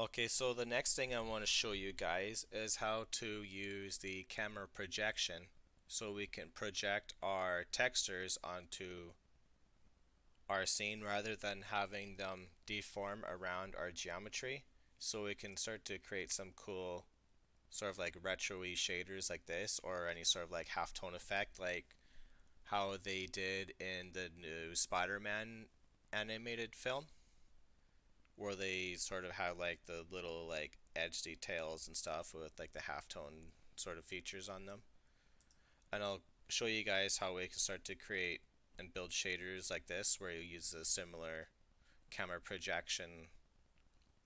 Okay, so the next thing I want to show you guys is how to use the camera projection so we can project our textures onto our scene rather than having them deform around our geometry. So we can start to create some cool sort of like retro-y shaders like this, or any sort of like halftone effect like how they did in the new Spider-Man animated film, where they sort of have like the little like edge details and stuff with like the halftone sort of features on them. And I'll show you guys how we can start to create and build shaders like this where you use a similar camera projection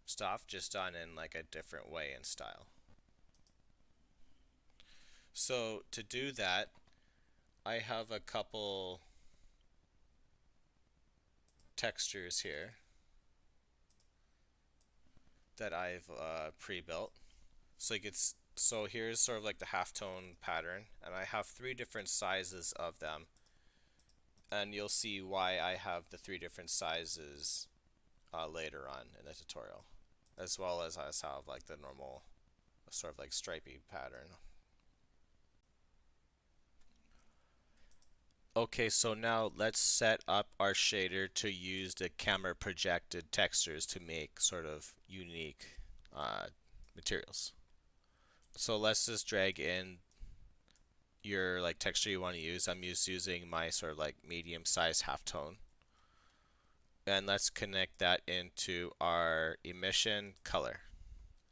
stuff just done in like a different way and style. So to do that, I have a couple textures here that I've pre-built. So here's sort of like the halftone pattern, and I have three different sizes of them, and you'll see why I have the three different sizes later on in the tutorial, as well as I have like the normal sort of like stripy pattern. Okay, so now let's set up our shader to use the camera projected textures to make sort of unique materials. So let's just drag in your like texture you want to use. I'm using my sort of like medium size halftone. And let's connect that into our emission color.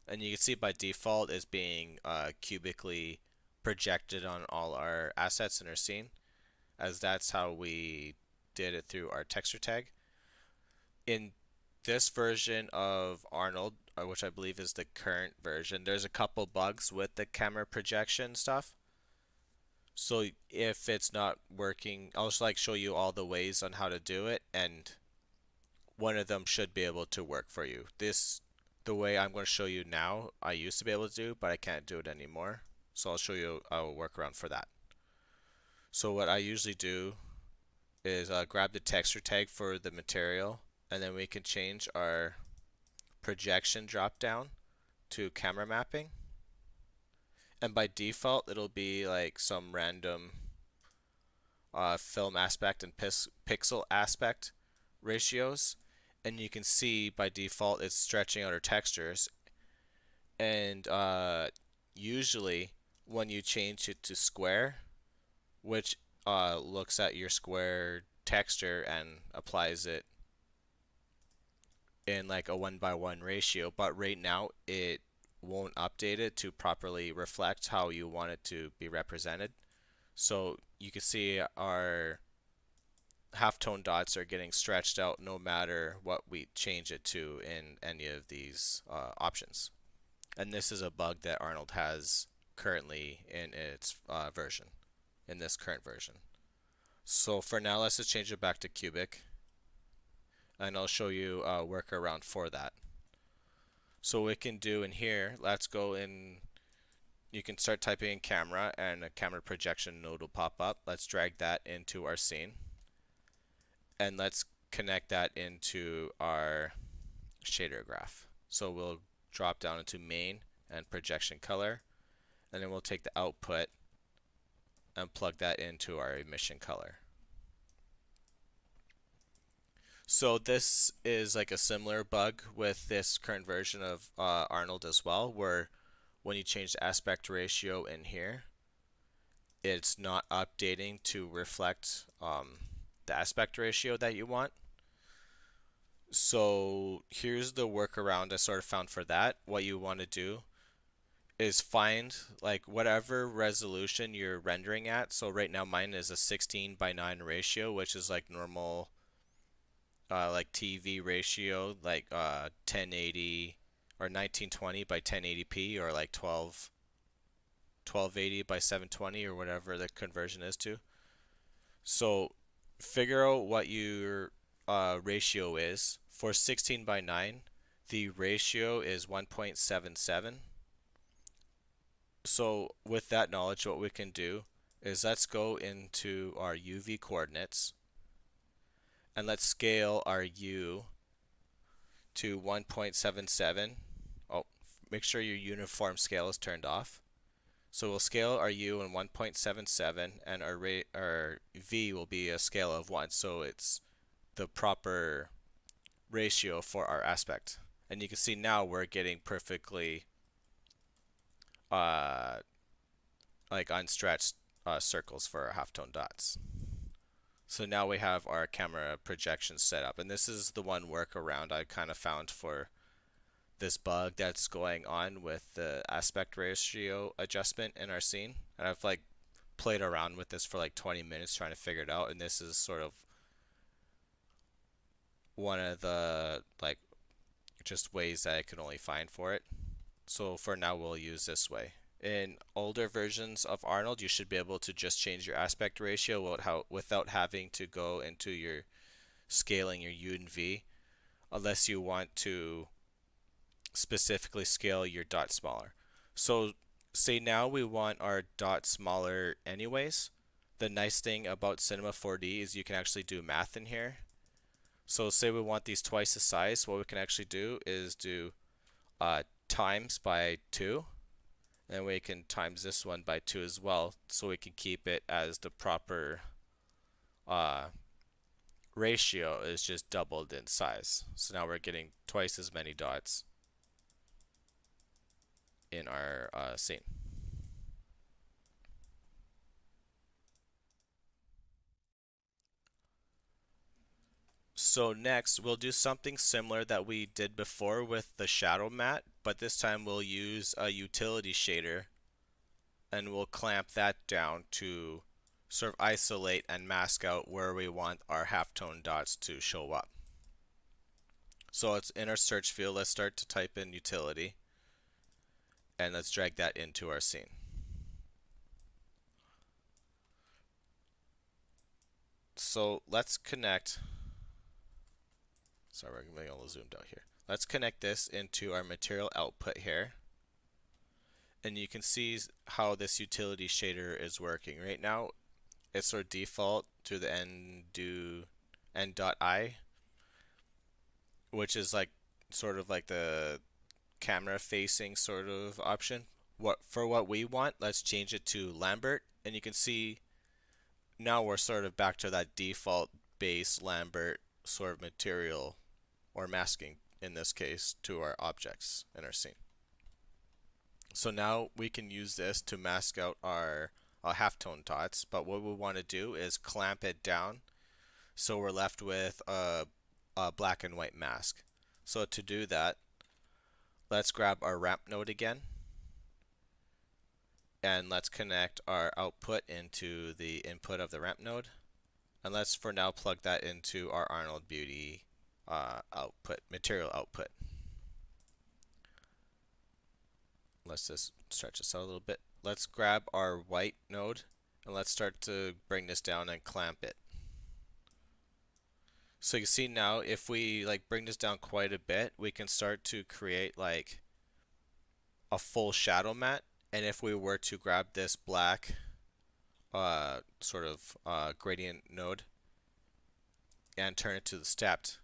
And you can see by default is being cubically projected on all our assets in our scene, as that's how we did it through our texture tag. In this version of Arnold, which I believe is the current version, there's a couple bugs with the camera projection stuff. So if it's not working, I'll just like show you all the ways on how to do it, and one of them should be able to work for you. The way I'm going to show you now, I used to be able to do, but I can't do it anymore. So I'll show you a workaround for that. So what I usually do is grab the texture tag for the material, and then we can change our projection drop down to camera mapping. And by default, it'll be like some random film aspect and pixel aspect ratios. And you can see by default it's stretching out our textures. And usually when you change it to square, which looks at your square texture and applies it in like a 1:1 ratio, but right now it won't update it to properly reflect how you want it to be represented. So you can see our halftone dots are getting stretched out no matter what we change it to in any of these options. And this is a bug that Arnold has currently in its version, in this current version. So for now, let's just change it back to cubic, and I'll show you a workaround for that. So what we can do in here, let's go in, you can start typing in camera and a camera projection node will pop up. Let's drag that into our scene, and let's connect that into our shader graph. So we'll drop down into main and projection color, and then we'll take the output and plug that into our emission color. So this is like a similar bug with this current version of Arnold as well, where when you change the aspect ratio in here, it's not updating to reflect the aspect ratio that you want. So here's the workaround I sort of found for that. What you want to do is find like whatever resolution you're rendering at. So right now mine is a 16:9 ratio, which is like normal like TV ratio, like 1080 or 1920 by 1080p, or like 1280 by 720, or whatever the conversion is to. So figure out what your ratio is. For 16:9, the ratio is 1.77. So with that knowledge, what we can do is let's go into our UV coordinates, and let's scale our U to 1.77, make sure your uniform scale is turned off. So we'll scale our U in 1.77 and our V will be a scale of 1. So it's the proper ratio for our aspect. And you can see now we're getting perfectly uh, like unstretched circles for our halftone dots. So now we have our camera projection set up, and this is the one workaround I kind of found for this bug that's going on with the aspect ratio adjustment in our scene. And I've like played around with this for like 20 minutes trying to figure it out, and this is sort of one of the like just ways that I could only find for it. So for now we'll use this way. In older versions of Arnold, you should be able to just change your aspect ratio without having to go into your scaling your U and V, unless you want to specifically scale your dot smaller. So say now we want our dot smaller anyways. The nice thing about Cinema 4D is you can actually do math in here. So say we want these twice the size, what we can actually do is do times by 2. And we can times this one by 2 as well, so we can keep it as the proper ratio is just doubled in size. So now we're getting twice as many dots in our scene. So next we'll do something similar that we did before with the shadow matte, but this time we'll use a utility shader and we'll clamp that down to sort of isolate and mask out where we want our halftone dots to show up. So it's in our search field. Let's start to type in utility and let's drag that into our scene. So let's connect, sorry, we're getting a little zoomed out here. Let's connect this into our material output here. And you can see how this utility shader is working. Right now, it's sort of default to the end.I, which is like sort of like the camera facing sort of option. For what we want, let's change it to Lambert, and you can see now we're sort of back to that default base Lambert sort of material or masking in this case to our objects in our scene. So now we can use this to mask out our halftone dots, but what we want to do is clamp it down so we're left with a black and white mask. So to do that, let's grab our ramp node again and let's connect our output into the input of the ramp node, and let's for now plug that into our Arnold Beauty material output. Let's just stretch this out a little bit. Let's grab our white node and let's start to bring this down and clamp it. So you see now if we like bring this down quite a bit, we can start to create like a full shadow matte. And if we were to grab this black sort of gradient node and turn it to the stepped,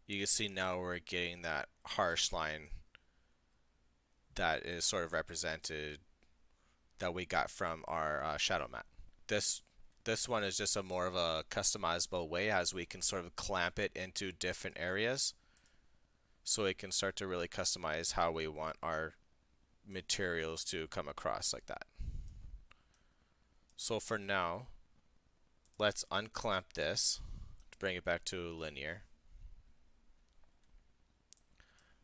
you can see now we're getting that harsh line that is sort of represented that we got from our shadow matte. This one is just a more of a customizable way as we can sort of clamp it into different areas, so we can start to really customize how we want our materials to come across like that. So for now, let's unclamp this to bring it back to linear.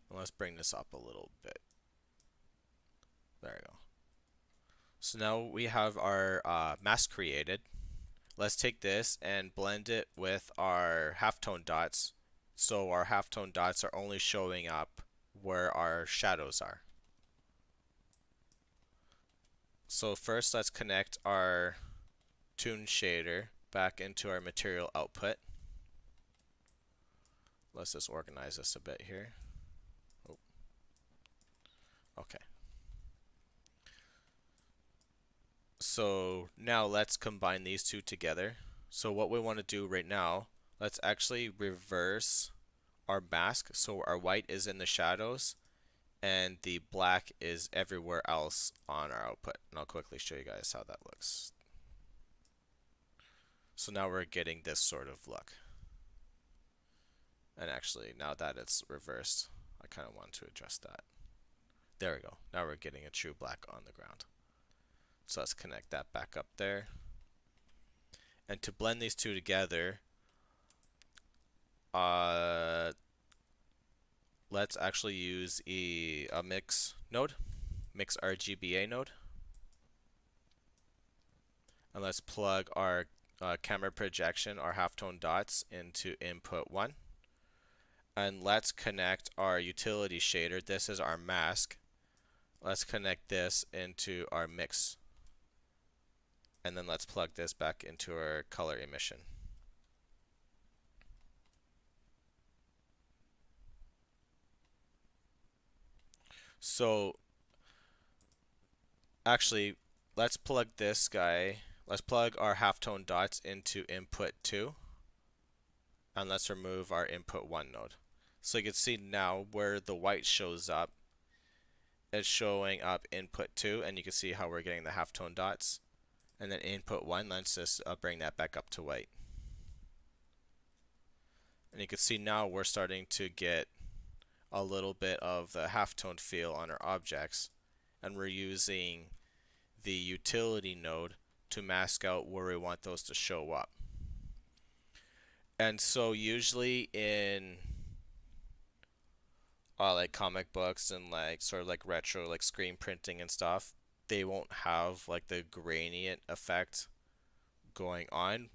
And let's bring this up a little bit. There we go. So now we have our mask created. Let's take this and blend it with our halftone dots, so our halftone dots are only showing up where our shadows are. So first let's connect our Toon Shader back into our material output. Let's just organize this a bit here. Oh. Okay. So now let's combine these two together. So what we want to do right now, let's actually reverse our mask so our white is in the shadows and the black is everywhere else on our output. And I'll quickly show you guys how that looks. So now we're getting this sort of look. And actually, now that it's reversed, I kind of want to adjust that. There we go. Now we're getting a true black on the ground. So let's connect that back up there. And to blend these two together, let's actually use a mix node, mix RGBA node. And let's plug our camera projection, our halftone dots, into input 1. And let's connect our utility shader. This is our mask. Let's connect this into our mix. And then let's plug this back into our color emission. So actually, let's plug this guy. Let's plug our halftone dots into input 2. And let's remove our input 1 node. So you can see now where the white shows up, it's showing up input 2, and you can see how we're getting the halftone dots. And then input 1, let's just bring that back up to white. And you can see now we're starting to get a little bit of the halftone feel on our objects, and we're using the utility node to mask out where we want those to show up. And so usually in like comic books and like sort of like retro like screen printing and stuff, they won't have like the gradient effect going on.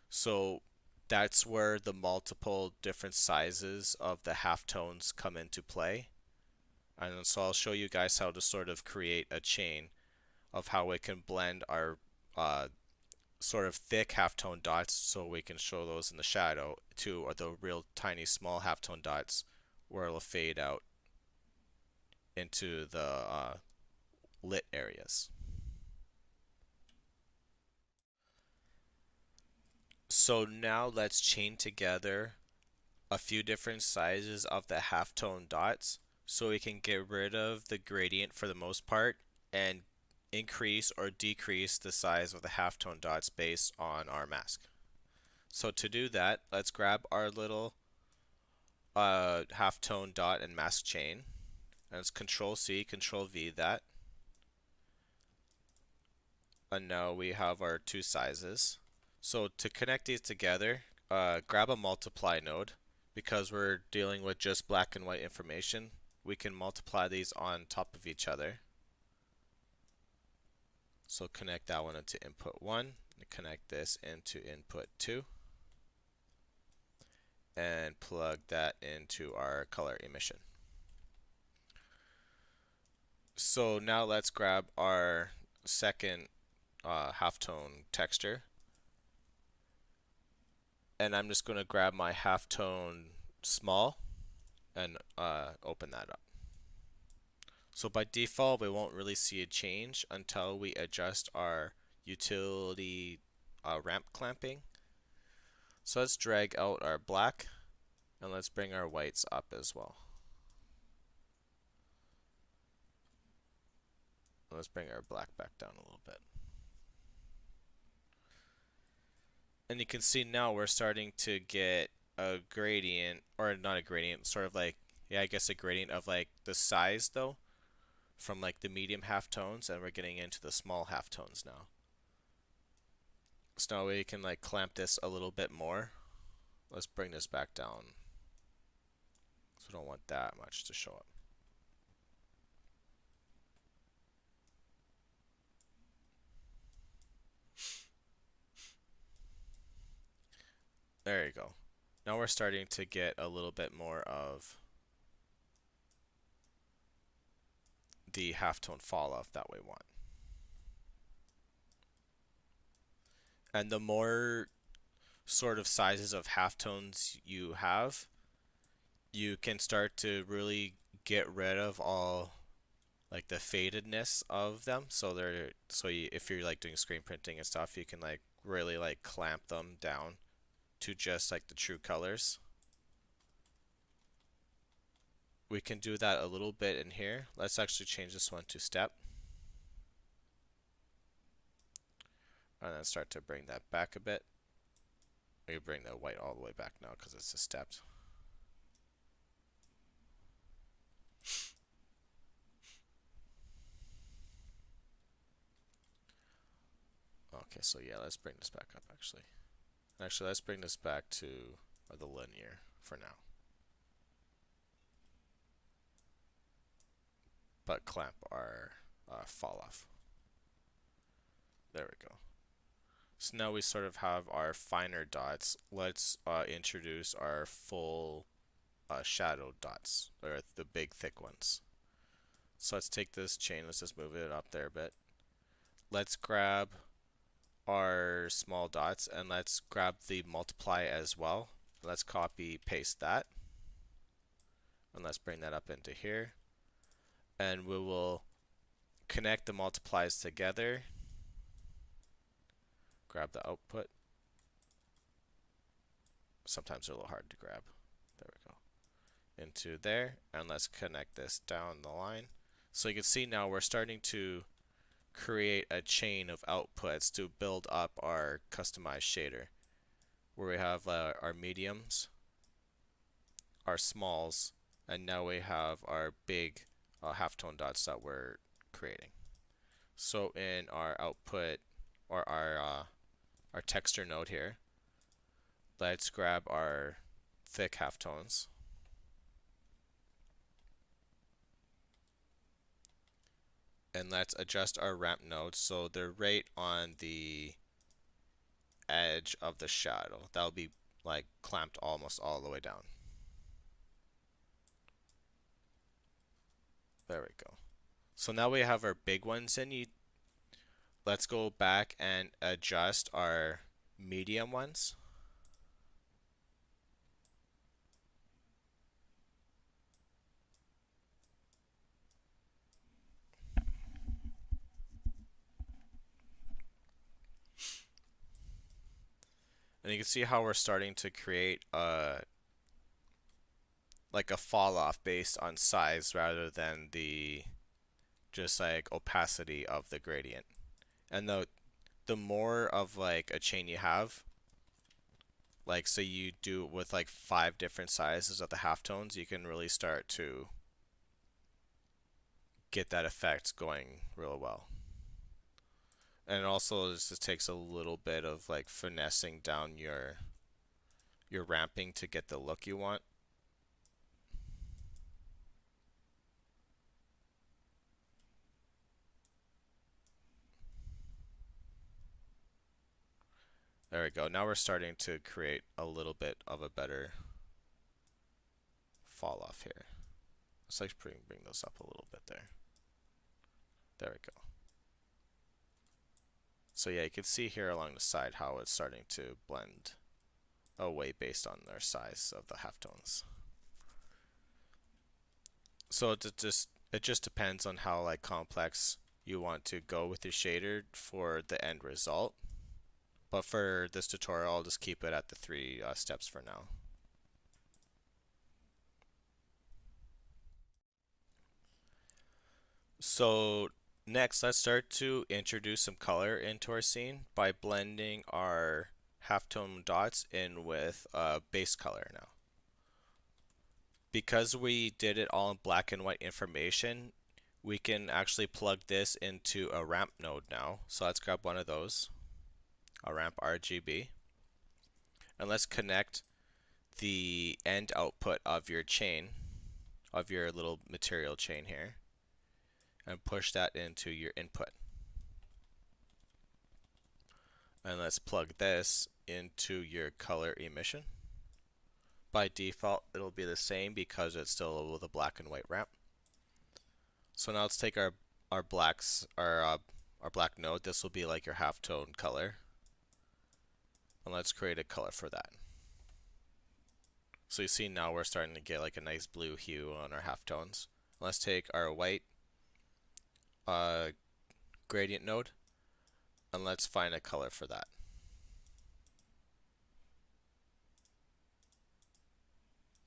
So that's where the multiple different sizes of the halftones come into play. And so I'll show you guys how to sort of create a chain of how we can blend our sort of thick halftone dots, so we can show those in the shadow, to the real tiny small halftone dots where it'll fade out into the lit areas. So now let's chain together a few different sizes of the halftone dots so we can get rid of the gradient for the most part and increase or decrease the size of the halftone dots based on our mask. So to do that, let's grab our little halftone dot and mask chain, and let's Control C, Control V that. And now we have our two sizes. So to connect these together, grab a multiply node. Because we're dealing with just black and white information, we can multiply these on top of each other. So connect that one into input 1, and connect this into input 2, and plug that into our color emission. So now let's grab our second halftone texture, and I'm just going to grab my halftone small and open that up. So by default, we won't really see a change until we adjust our utility ramp clamping. So let's drag out our black, and let's bring our whites up as well. Let's bring our black back down a little bit. And you can see now we're starting to get a gradient, or not a gradient, sort of like, yeah, I guess a gradient of like the size though, from like the medium halftones, and we're getting into the small halftones now. So now we can like clamp this a little bit more. Let's bring this back down. So we don't want that much to show up. There you go. Now we're starting to get a little bit more of the halftone fall off that we want. And the more sort of sizes of halftones you have, you can start to really get rid of all like the fadedness of them. So if you're like doing screen printing and stuff, you can like really like clamp them down to just like the true colors, We can do that a little bit in here. Let's actually change this one to step. And then start to bring that back a bit. We bring the white all the way back now because it's a stepped. Okay, so yeah, let's bring this back up actually. Actually, let's bring this back to the linear for now. But clamp our fall off. There we go. So now we sort of have our finer dots. Let's introduce our full shadow dots, or the big thick ones. So let's take this chain, let's just move it up there a bit. Let's grab our small dots and let's grab the multiply as well. Let's copy paste that. And let's bring that up into here. And we will connect the multiplies together. Grab the output. Sometimes they're a little hard to grab. There we go. Into there. And let's connect this down the line. So you can see now we're starting to create a chain of outputs to build up our customized shader, where we have our mediums, our smalls, and now we have our big halftone dots that we're creating. So in our output, or our texture node here, let's grab our thick halftones. And let's adjust our ramp node so they're right on the edge of the shadow. That'll be like clamped almost all the way down. There we go. So now we have our big ones in. Let's go back and adjust our medium ones. And you can see how we're starting to create like a fall off based on size rather than the just like opacity of the gradient. And the more of like a chain you have, like say you do with like 5 different sizes of the halftones, you can really start to get that effect going real well. And also this just takes a little bit of like finessing down your ramping to get the look you want. There we go. Now we're starting to create a little bit of a better fall off here. Let's like bring those up a little bit there. There we go. So yeah, you can see here along the side how it's starting to blend away based on their size of the halftones. So it just depends on how like complex you want to go with your shader for the end result. But for this tutorial, I'll just keep it at the 3 steps for now. So next, let's start to introduce some color into our scene by blending our halftone dots in with base color now. Because we did it all in black and white information, we can actually plug this into a ramp node now. So let's grab one of those, a ramp RGB, and let's connect the end output of your chain, of your little material chain here, and push that into your input. And let's plug this into your color emission. By default, it'll be the same because it's still with a black and white ramp. So now let's take our blacks, our black node. This will be like your halftone color, and let's create a color for that. So you see now we're starting to get like a nice blue hue on our halftones. Let's take our white gradient node and let's find a color for that.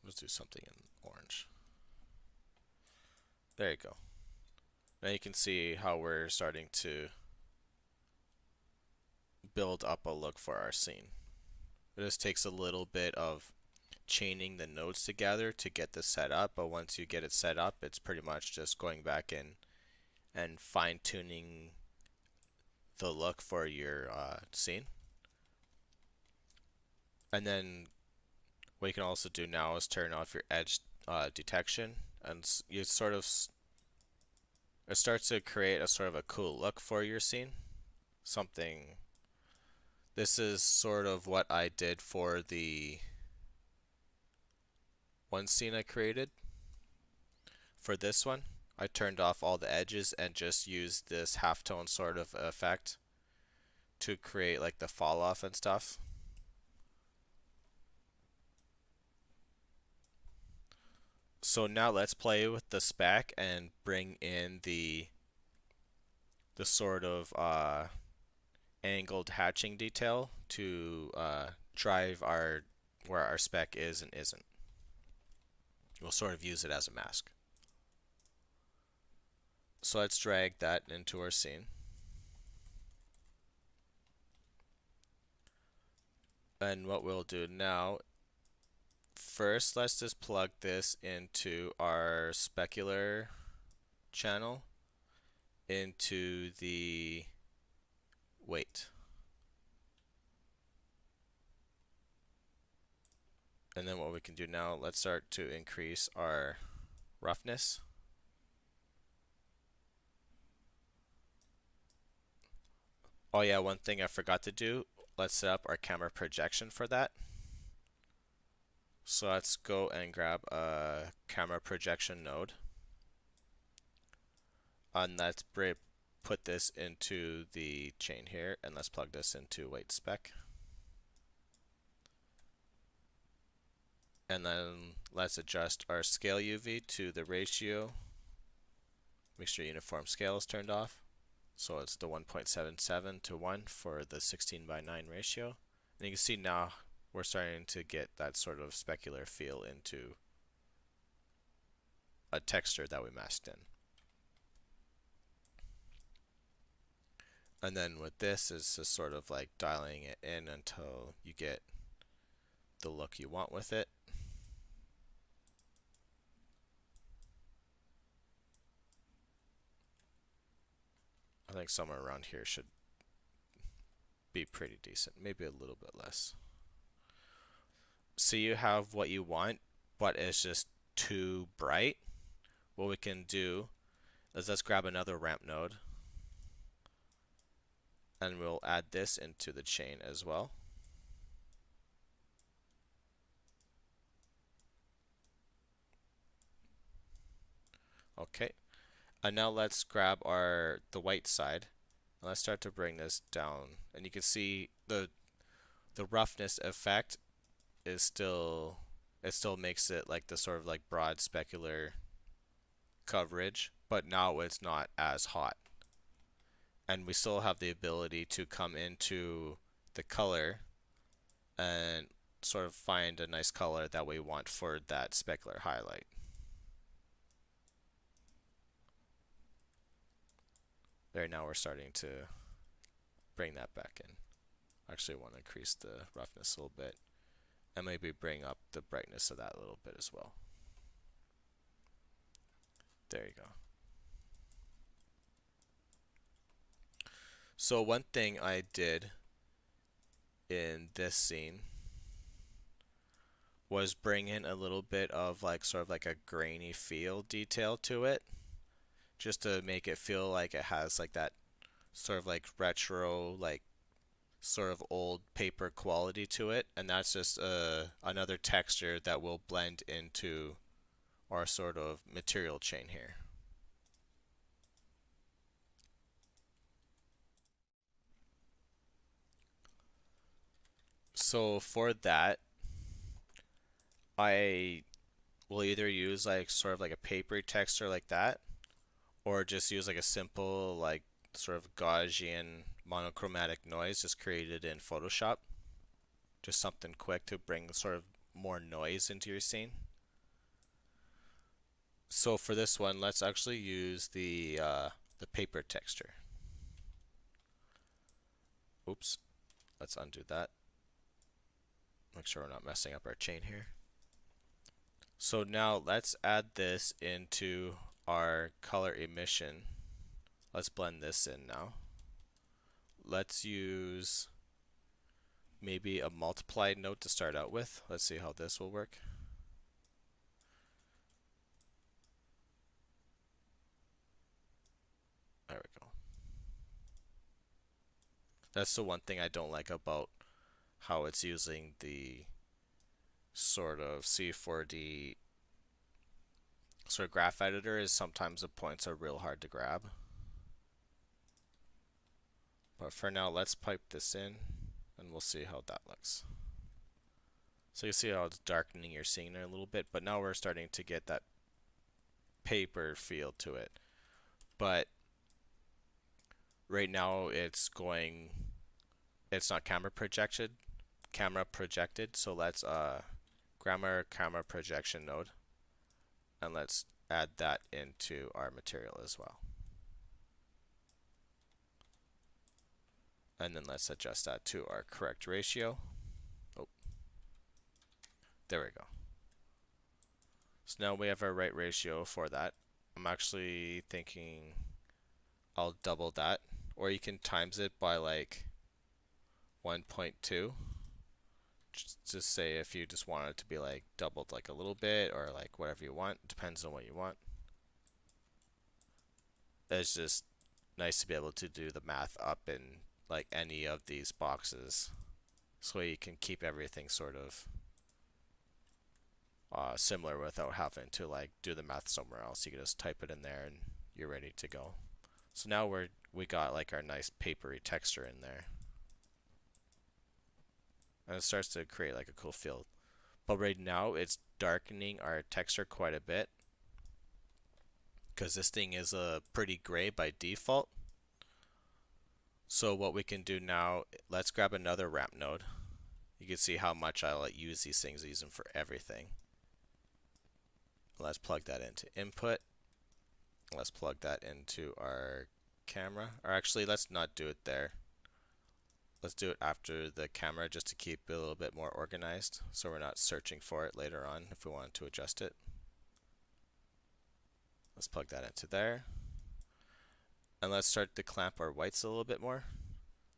Let's do something in orange. There you go. Now you can see how we're starting to build up a look for our scene. It just takes a little bit of chaining the nodes together to get this set up, but once you get it set up, it's pretty much just going back in and fine-tuning the look for your scene. And then what you can also do now is turn off your edge detection, and you sort of it starts to create a sort of a cool look for your scene. Something. This is sort of what I did for the one scene I created. For this one, I turned off all the edges and just used this halftone sort of effect to create like the fall off and stuff. So now let's play with the spec and bring in the sort of angled hatching detail to drive our where our spec is and isn't. We'll sort of use it as a mask. So let's drag that into our scene. And what we'll do now, first let's just plug this into our specular channel into the weight. And then what we can do now, let's start to increase our roughness. Oh yeah, one thing I forgot to do, let's set up our camera projection for that. So let's go and grab a camera projection node. And let's put this into the chain here, and let's plug this into weight spec. And then let's adjust our scale UV to the ratio. Make sure uniform scale is turned off. So it's the 1.77 to 1 for the 16:9 ratio. And you can see now we're starting to get that sort of specular feel into a texture that we masked in. And then with this is just sort of like dialing it in until you get the look you want with it. I think somewhere around here should be pretty decent, maybe a little bit less. So you have what you want, but it's just too bright. What we can do is let's grab another ramp node, and we'll add this into the chain as well. Okay, and now let's grab the white side, and let's start to bring this down. And you can see the roughness effect is still, it still makes it like the sort of like broad specular coverage, but now it's not as hot. And we still have the ability to come into the color and sort of find a nice color that we want for that specular highlight. There, now we're starting to bring that back in. Actually, I want to increase the roughness a little bit and maybe bring up the brightness of that a little bit as well. There you go. So one thing I did in this scene was bring in a little bit of like sort of like a grainy feel detail to it, just to make it feel like it has like that sort of like retro, like sort of old paper quality to it. And that's just another texture that will blend into our sort of material chain here. So for that, I will either use like sort of like a papery texture like that, or just use like a simple like sort of Gaussian monochromatic noise just created in Photoshop. Just something quick to bring sort of more noise into your scene. So for this one, let's actually use the paper texture. Oops, let's undo that. Make sure we're not messing up our chain here. So now let's add this into our color emission. Let's blend this in now. Let's use maybe a multiplied node to start out with. Let's see how this will work. There we go. That's the one thing I don't like about how it's using the sort of C4D sort of graph editor is sometimes the points are real hard to grab. But for now, let's pipe this in and we'll see how that looks. So you see how it's darkening your scene there a little bit, but now we're starting to get that paper feel to it. But right now it's not camera projected, so let's camera projection node, and let's add that into our material as well. And then let's adjust that to our correct ratio. Oh, there we go. So now we have our right ratio for that. I'm actually thinking I'll double that, or you can times it by like 1.2. Just say if you just want it to be like doubled like a little bit, or like whatever you want. Depends on what you want. It's just nice to be able to do the math up in like any of these boxes, so you can keep everything sort of similar without having to like do the math somewhere else. You can just type it in there and you're ready to go. So now we got like our nice papery texture in there, and it starts to create like a cool feel. But right now it's darkening our texture quite a bit because this thing is a pretty gray by default. So what we can do now, let's grab another ramp node. You can see how much I like use these things. I use them for everything. Let's plug that into input. Let's plug that into our camera. Or actually, let's not do it there. Let's do it after the camera just to keep it a little bit more organized, so we're not searching for it later on if we want to adjust it. Let's plug that into there. And let's start to clamp our whites a little bit more.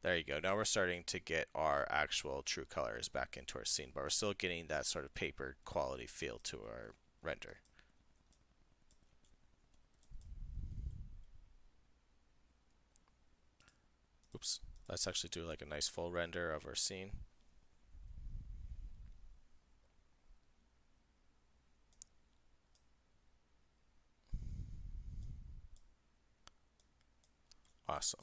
There you go. Now we're starting to get our actual true colors back into our scene, but we're still getting that sort of paper quality feel to our render. Oops. Let's actually do like a nice full render of our scene. Awesome.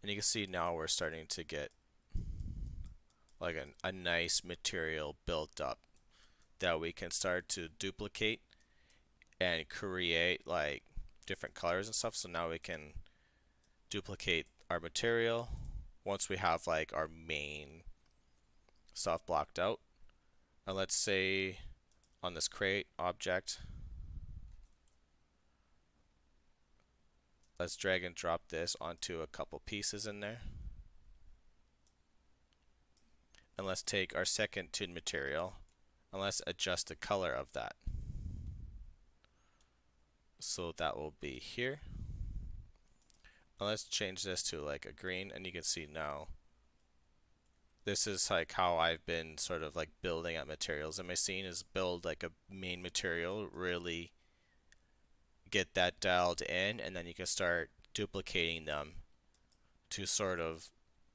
And you can see now we're starting to get like a nice material built up that we can start to duplicate and create like different colors and stuff. So now we can duplicate our material once we have like our main stuff blocked out. And let's say on this create object, let's drag and drop this onto a couple pieces in there. And let's take our second toon material and let's adjust the color of that. So that will be here. And let's change this to like a green, and you can see now this is like how I've been sort of like building up materials in my scene, is build like a main material, really get that dialed in, and then you can start duplicating them to sort of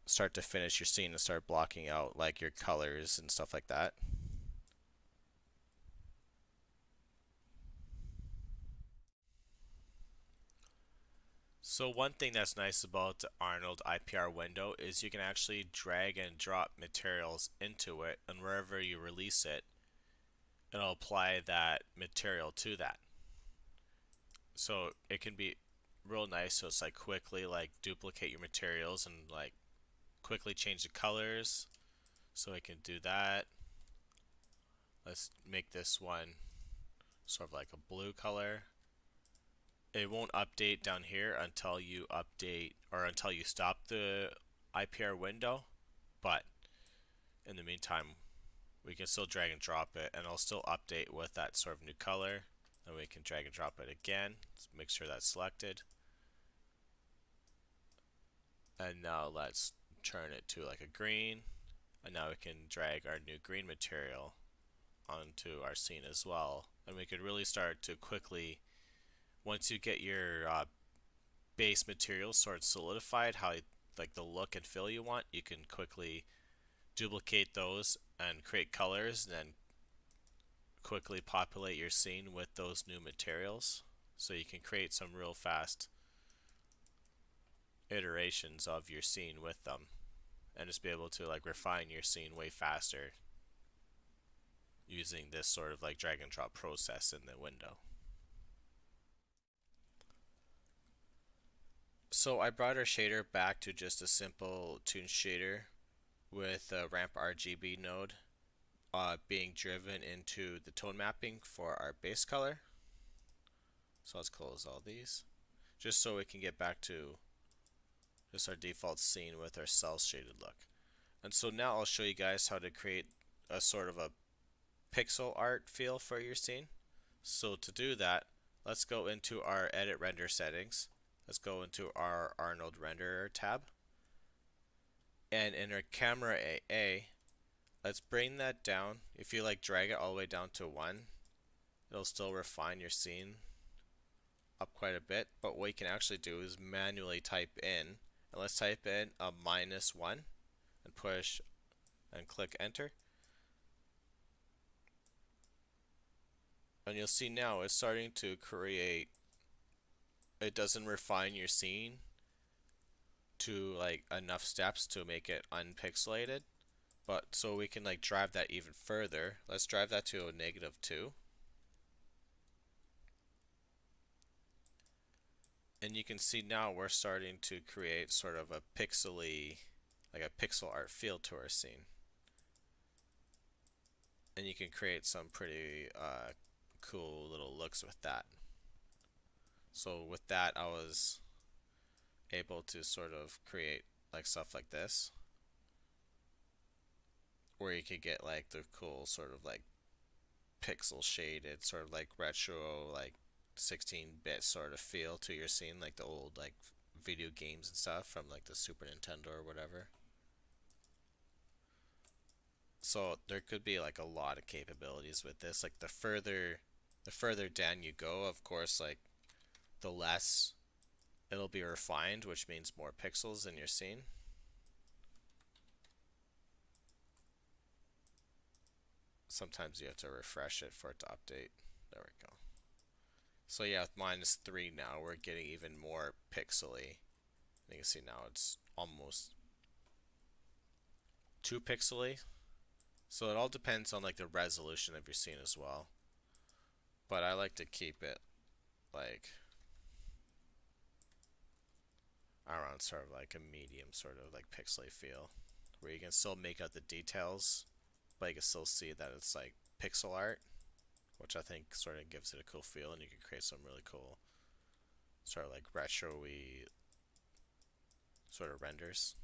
start to finish your scene and start blocking out like your colors and stuff like that. So one thing that's nice about the Arnold IPR window is you can actually drag and drop materials into it, and wherever you release it, it'll apply that material to that. So it can be real nice, so it's like quickly like duplicate your materials and like quickly change the colors. So I can do that. Let's make this one sort of like a blue color. it won't update down here until you update or until you stop the IPR window. But in the meantime, we can still drag and drop it and it'll still update with that sort of new color. And we can drag and drop it again. Let's make sure that's selected. And now let's turn it to like a green. And now we can drag our new green material onto our scene as well. And we could really start to quickly, once you get your base material sort of solidified, how like the look and feel you want, you can quickly duplicate those and create colors and then quickly populate your scene with those new materials. So you can create some real fast iterations of your scene with them and just be able to like refine your scene way faster using this sort of like drag and drop process in the window. So I brought our shader back to just a simple Toon Shader with a ramp RGB node being driven into the tone mapping for our base color. So let's close all these just so we can get back to just our default scene with our cell shaded look. And so now I'll show you guys how to create a sort of a pixel art feel for your scene. So to do that, let's go into our edit render settings. Let's go into our Arnold renderer tab. And in our camera AA, let's bring that down. If you like drag it all the way down to 1, it'll still refine your scene up quite a bit. But what you can actually do is manually type in, and let's type in a -1 and push and click enter. And you'll see now it's starting to create, it doesn't refine your scene to like enough steps to make it unpixelated. But so we can like drive that even further. Let's drive that to a -2. And you can see now we're starting to create sort of a pixely, like a pixel art feel to our scene. And you can create some pretty cool little looks with that. So with that, I was able to sort of create like stuff like this, where you could get like the cool sort of like pixel shaded, sort of like retro, like 16-bit sort of feel to your scene, like the old like video games and stuff from like the Super Nintendo or whatever. So there could be like a lot of capabilities with this. Like the further down you go, of course, like the less it'll be refined, which means more pixels in your scene. Sometimes you have to refresh it for it to update. There we go. So yeah, with -3 now, we're getting even more pixely. You can see now it's almost too pixely. So it all depends on like the resolution of your scene as well. But I like to keep it like around sort of like a medium sort of like pixely feel, where you can still make out the details, but you can still see that it's like pixel art, which I think sort of gives it a cool feel, and you can create some really cool sort of like retro-y sort of renders.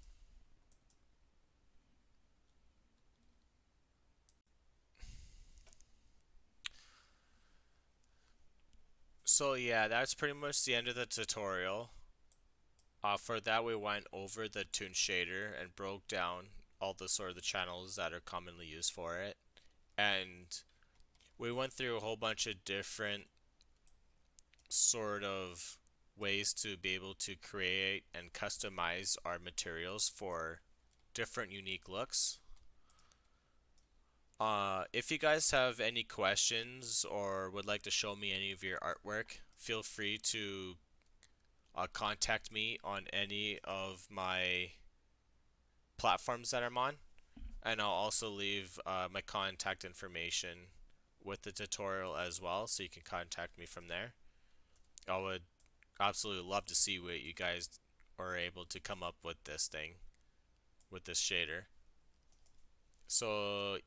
So yeah, that's pretty much the end of the tutorial. For that, we went over the Toon Shader and broke down all the sort of the channels that are commonly used for it, and we went through a whole bunch of different sort of ways to be able to create and customize our materials for different unique looks. If you guys have any questions or would like to show me any of your artwork, feel free to contact me on any of my platforms that I'm on, and I'll also leave my contact information with the tutorial as well, so you can contact me from there. I would absolutely love to see what you guys are able to come up with this thing, with this shader. So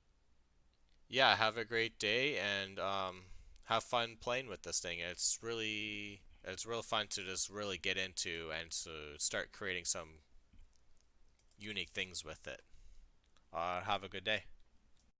yeah, have a great day and have fun playing with this thing. It's really It's real fun to just really get into and to start creating some unique things with it. Have a good day.